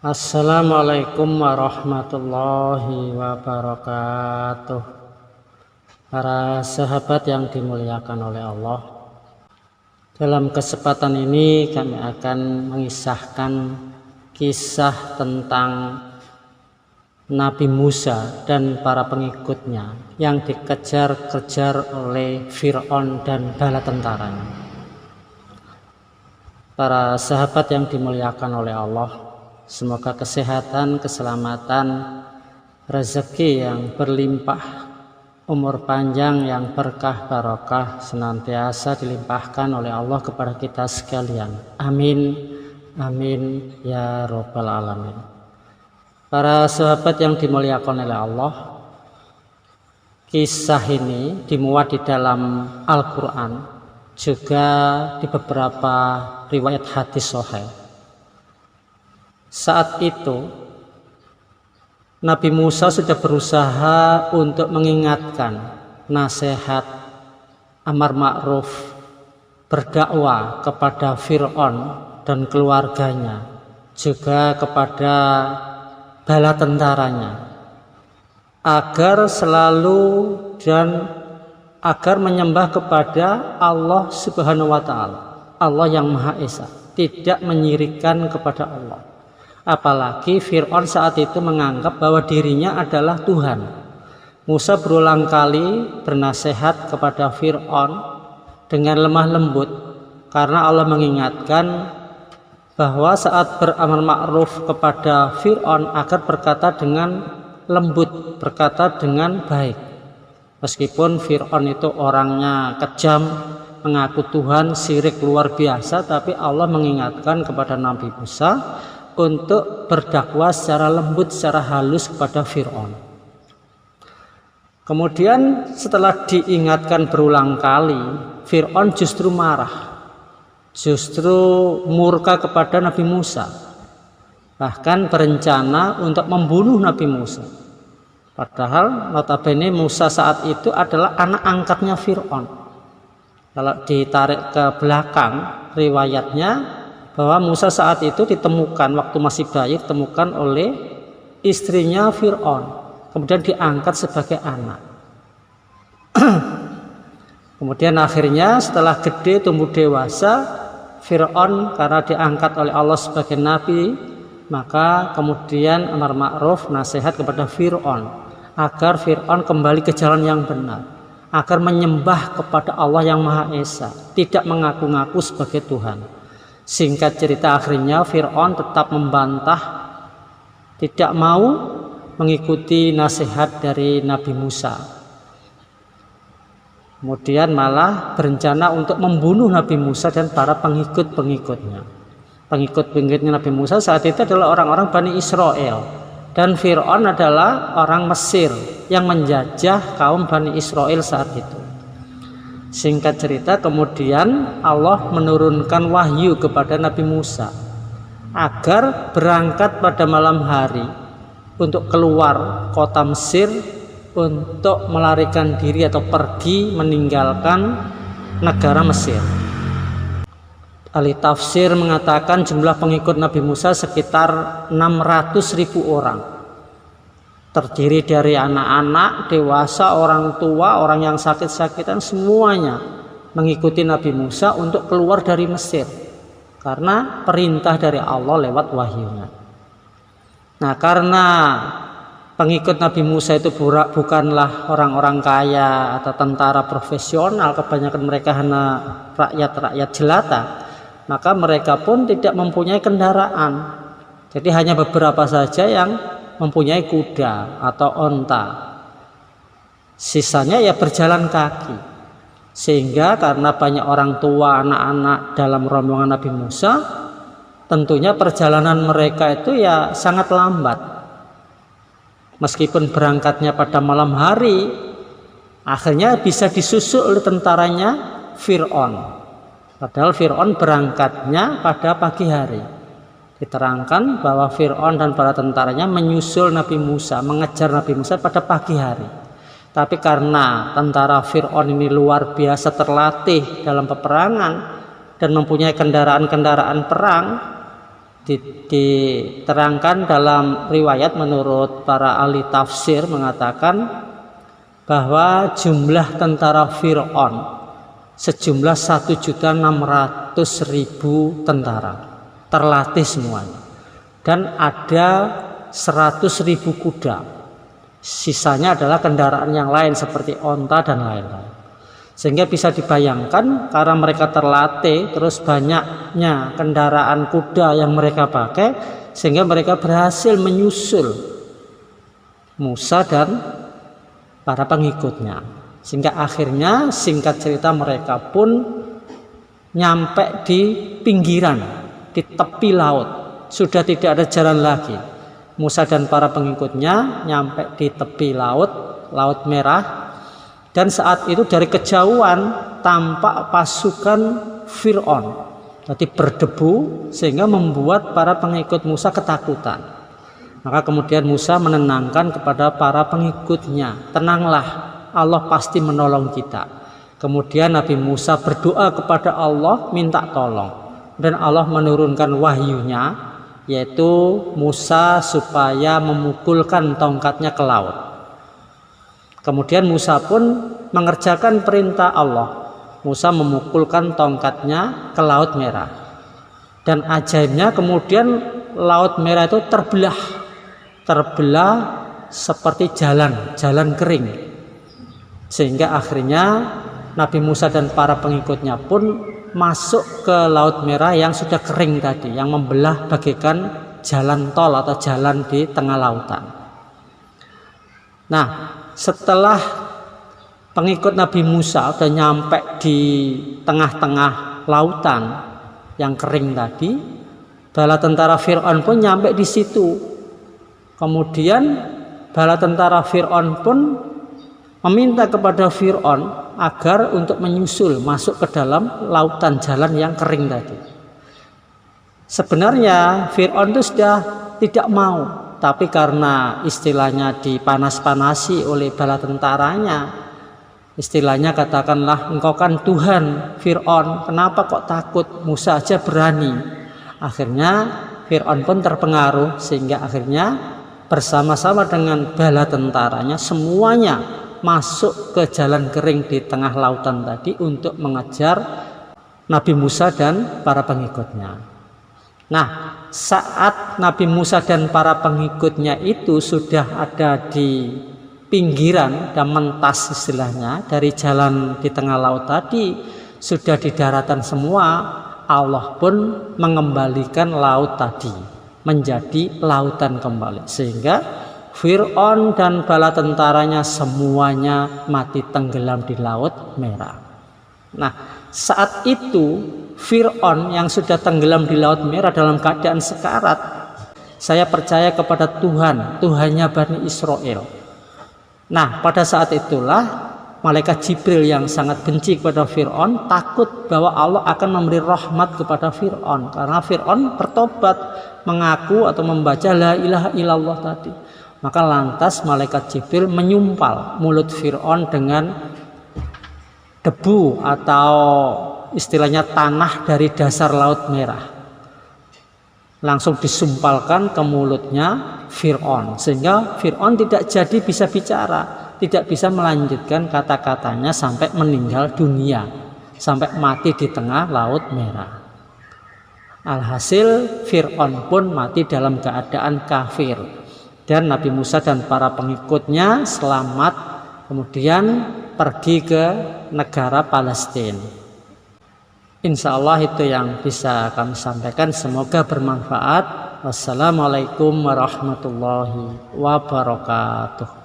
Assalamualaikum warahmatullahi wabarakatuh. Para sahabat yang dimuliakan oleh Allah, dalam kesempatan ini kami akan mengisahkan kisah tentang Nabi Musa dan para pengikutnya yang dikejar-kejar oleh Fir'aun dan bala tentaranya. Para sahabat yang dimuliakan oleh Allah, semoga kesehatan, keselamatan, rezeki yang berlimpah, umur panjang yang berkah barokah senantiasa dilimpahkan oleh Allah kepada kita sekalian. Amin, amin ya robbal alamin. Para sahabat yang dimuliakan oleh Allah, kisah ini dimuat di dalam Al-Quran, juga di beberapa riwayat hadis sahih. Saat itu Nabi Musa sudah berusaha untuk mengingatkan nasihat amar ma'ruf, berdakwah kepada Fir'aun dan keluarganya, juga kepada bala tentaranya, agar selalu dan agar menyembah kepada Allah Subhanahu wa Ta'ala, Allah yang Maha Esa, tidak menyirikkan kepada Allah. Apalagi Fir'aun saat itu menganggap bahwa dirinya adalah Tuhan. Musa berulang kali bernasihat kepada Fir'aun dengan lemah lembut, karena Allah mengingatkan bahwa saat beramar ma'ruf kepada Fir'aun agar berkata dengan lembut, berkata dengan baik. Meskipun Fir'aun itu orangnya kejam, mengaku Tuhan, syirik luar biasa, tapi Allah mengingatkan kepada Nabi Musa untuk berdakwah secara lembut, secara halus kepada Fir'aun. Kemudian setelah diingatkan berulang kali, Fir'aun justru marah, justru murka kepada Nabi Musa, bahkan berencana untuk membunuh Nabi Musa. Padahal notabene Musa saat itu adalah anak angkatnya Fir'aun. Kalau ditarik ke belakang riwayatnya, bahwa Musa saat itu ditemukan waktu masih bayi, ditemukan oleh istrinya Fir'aun, kemudian diangkat sebagai anak. Kemudian akhirnya setelah gede tumbuh dewasa, Fir'aun karena diangkat oleh Allah sebagai nabi, maka kemudian amar ma'ruf, nasihat kepada Fir'aun agar Fir'aun kembali ke jalan yang benar, agar menyembah kepada Allah yang Maha Esa, tidak mengaku-ngaku sebagai Tuhan. Singkat cerita, akhirnya Fir'aun tetap membantah, tidak mau mengikuti nasihat dari Nabi Musa. Kemudian malah berencana untuk membunuh Nabi Musa dan para pengikut-pengikutnya. Pengikut-pengikutnya Nabi Musa saat itu adalah orang-orang Bani Israel, dan Fir'aun adalah orang Mesir yang menjajah kaum Bani Israel saat itu. Singkat cerita, kemudian Allah menurunkan wahyu kepada Nabi Musa agar berangkat pada malam hari untuk keluar kota Mesir, untuk melarikan diri atau pergi meninggalkan negara Mesir. Ahli tafsir mengatakan jumlah pengikut Nabi Musa sekitar 600.000 orang. Terdiri dari anak-anak, dewasa, orang tua, orang yang sakit-sakitan, semuanya mengikuti Nabi Musa untuk keluar dari Mesir karena perintah dari Allah lewat wahyunya. Nah, karena pengikut Nabi Musa itu bukanlah orang-orang kaya atau tentara profesional, kebanyakan mereka hanya rakyat-rakyat jelata, maka mereka pun tidak mempunyai kendaraan. Jadi hanya beberapa saja yang mempunyai kuda atau onta, sisanya ya berjalan kaki. Sehingga karena banyak orang tua, anak-anak dalam rombongan Nabi Musa, tentunya perjalanan mereka itu ya sangat lambat. Meskipun berangkatnya pada malam hari, akhirnya bisa disusul oleh tentaranya Fir'aun, padahal Fir'aun berangkatnya pada pagi hari. Diterangkan bahwa Fir'aun dan para tentaranya menyusul Nabi Musa, mengejar Nabi Musa pada pagi hari. Tapi karena tentara Fir'aun ini luar biasa terlatih dalam peperangan dan mempunyai kendaraan-kendaraan perang, Diterangkan dalam riwayat menurut para ahli tafsir mengatakan bahwa jumlah tentara Fir'aun sejumlah 1.600.000 tentara terlatih semuanya, dan ada 100.000 kuda, sisanya adalah kendaraan yang lain seperti onta dan lain-lain. Sehingga bisa dibayangkan karena mereka terlatih, terus banyaknya kendaraan kuda yang mereka pakai, sehingga mereka berhasil menyusul Musa dan para pengikutnya. Sehingga akhirnya singkat cerita mereka pun nyampe di pinggiran, di tepi laut. Sudah tidak ada jalan lagi. Musa dan para pengikutnya nyampe di tepi laut, Laut Merah. Dan saat itu dari kejauhan tampak pasukan Fir'aun, jadi berdebu sehingga membuat para pengikut Musa ketakutan. Maka kemudian Musa menenangkan kepada para pengikutnya, tenanglah, Allah pasti menolong kita. Kemudian Nabi Musa berdoa kepada Allah minta tolong, dan Allah menurunkan wahyunya, yaitu Musa supaya memukulkan tongkatnya ke laut. Kemudian Musa pun mengerjakan perintah Allah. Musa memukulkan tongkatnya ke Laut Merah. Dan ajaibnya kemudian Laut Merah itu terbelah seperti jalan kering. Sehingga akhirnya Nabi Musa dan para pengikutnya pun masuk ke Laut Merah yang sudah kering tadi, yang membelah bagaikan jalan tol atau jalan di tengah lautan. Nah, setelah pengikut Nabi Musa sudah nyampe di tengah-tengah lautan yang kering tadi, bala tentara Fir'aun pun nyampe di situ. Kemudian bala tentara Fir'aun pun meminta kepada Fir'aun agar untuk menyusul masuk ke dalam lautan jalan yang kering tadi. Sebenarnya Fir'aun itu sudah tidak mau, tapi karena istilahnya dipanas-panasi oleh bala tentaranya, istilahnya katakanlah, engkau kan Tuhan Fir'aun, kenapa kok takut, Musa aja berani. Akhirnya Fir'aun pun terpengaruh, sehingga akhirnya bersama-sama dengan bala tentaranya semuanya masuk ke jalan kering di tengah lautan tadi untuk mengejar Nabi Musa dan para pengikutnya. Nah, saat Nabi Musa dan para pengikutnya itu sudah ada di pinggiran dan mentas istilahnya dari jalan di tengah laut tadi, sudah di daratan semua, Allah pun mengembalikan laut tadi menjadi lautan kembali, sehingga Fir'aun dan bala tentaranya semuanya mati tenggelam di Laut Merah. Nah, saat itu Fir'aun yang sudah tenggelam di Laut Merah dalam keadaan sekarat, saya percaya kepada Tuhannya Bani Israel. Nah, pada saat itulah malaikat Jibril yang sangat benci kepada Fir'aun takut bahwa Allah akan memberi rahmat kepada Fir'aun, karena Fir'aun bertobat, mengaku atau membaca la ilaha illallah tadi. Maka lantas malaikat Jibril menyumpal mulut Fir'aun dengan debu atau istilahnya tanah dari dasar Laut Merah. Langsung disumpalkan ke mulutnya Fir'aun, sehingga Fir'aun tidak jadi bisa bicara, tidak bisa melanjutkan kata-katanya sampai meninggal dunia, sampai mati di tengah Laut Merah. Alhasil Fir'aun pun mati dalam keadaan kafir, dan Nabi Musa dan para pengikutnya selamat kemudian pergi ke negara Palestina. Insya Allah itu yang bisa kami sampaikan, semoga bermanfaat. Wassalamualaikum warahmatullahi wabarakatuh.